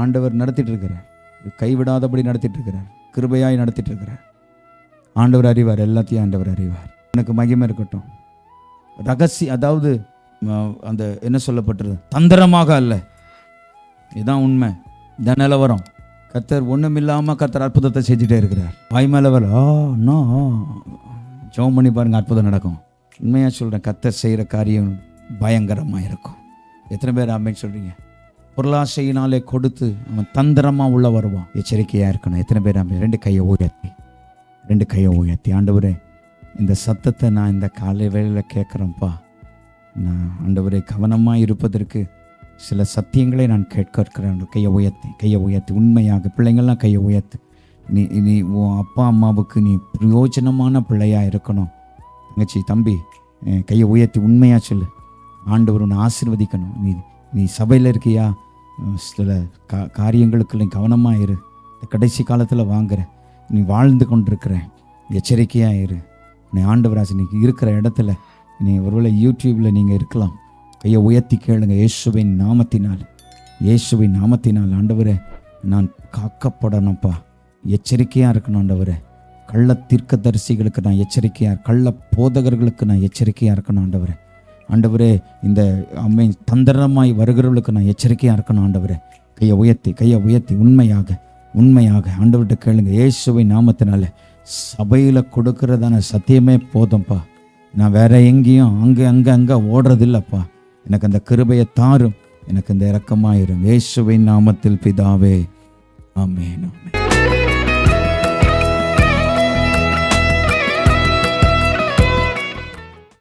ஆண்டவர் நடத்திட்டு இருக்கிறார். கைவிடாதபடி நடத்திட்டு இருக்கிறார். கிருபையாய் நடத்திட்டு இருக்கிறார். ஆண்டவர் அறிவார், எல்லாத்தையும் ஆண்டவர் அறிவார். எனக்கு மகிமை இருக்கட்டும். ரகசியம், அதாவது அந்த என்ன சொல்லப்பட்டது, தந்திரமாக அல்ல. இதுதான் உண்மை, இதான் நிலவரம். கர்த்தர் ஒன்றுமில்லாமல் கர்த்தர் அற்புதத்தை செஞ்சுட்டே இருக்கிறார். வாய் மேலே வர ஜெபம் பண்ணி பாருங்க, அற்புதம் நடக்கும். உண்மையாக சொல்கிறேன், கர்த்தர் செய்கிற காரியம் பயங்கரமாக இருக்கும். எத்தனை பேர் ஆமென் சொல்கிறீங்க? பொருளாசையினாலே கொடுத்து அவன் தந்திரமாக உள்ள வருவான். எச்சரிக்கையாக இருக்கணும். எத்தனை பேர் ஆமென்? ரெண்டு கையை உயர்த்தி ஆண்டவரே, இந்த சத்தத்தை நான் இந்த காலை வேளையில் கேட்குறேன்ப்பா. நான் ஆண்டவரே கவனமாக இருப்பதற்கு சில சத்தியங்களை நான் கேட்கிறேன். கையை உயர்த்தி உண்மையாக பிள்ளைங்கள்லாம் கையை உயர்த்து. நீ உன் அப்பா அம்மாவுக்கு நீ பிரயோஜனமான பிள்ளையாக இருக்கணும். தங்கச்சி, தம்பி, கையை உயர்த்தி உண்மையாக சொல்லு. ஆண்டவர் உன்னை ஆசீர்வதிக்கணும். நீ சபையில் இருக்கியா? சில காரியங்களுக்கு நீ கவனமாக இரு. கடைசி காலத்தில் வாங்குற நீ வாழ்ந்து கொண்டிருக்கிற, எச்சரிக்கையாக இரு. நீ ஆண்டவராசி நீ இருக்கிற இடத்துல, நீ ஒருவேளை யூடியூப்பில் நீங்கள் இருக்கலாம். கையை உயர்த்தி கேளுங்க. இயேசுவின் நாமத்தினால் ஆண்டவரே, நான் காக்கப்படணும்ப்பா. எச்சரிக்கையாக இருக்கணும் ஆண்டவரே. கள்ள தீர்க்கதரிசிகளுக்கு நான் எச்சரிக்கையாக, கள்ள போதகர்களுக்கு நான் எச்சரிக்கையாக இருக்கணும் ஆண்டவரே. இந்த தந்திரமாய் வருகிறவர்களுக்கு நான் எச்சரிக்கையாக இருக்கணும் ஆண்டவரே. கையை உயர்த்தி உண்மையாக ஆண்டவர்கிட்ட கேளுங்க. இயேசுவின் நாமத்தினால சபையில் கொடுக்கறதான சத்தியமே போதும்ப்பா. நான் வேற எங்கேயும் அங்கே ஓடுறதில்லப்பா. எனக்கு அந்த கிருபையை தாரும், எனக்கு இந்த இரக்கமாயிரும். இயேசுவின் நாமத்தில் பிதாவே, ஆமென்.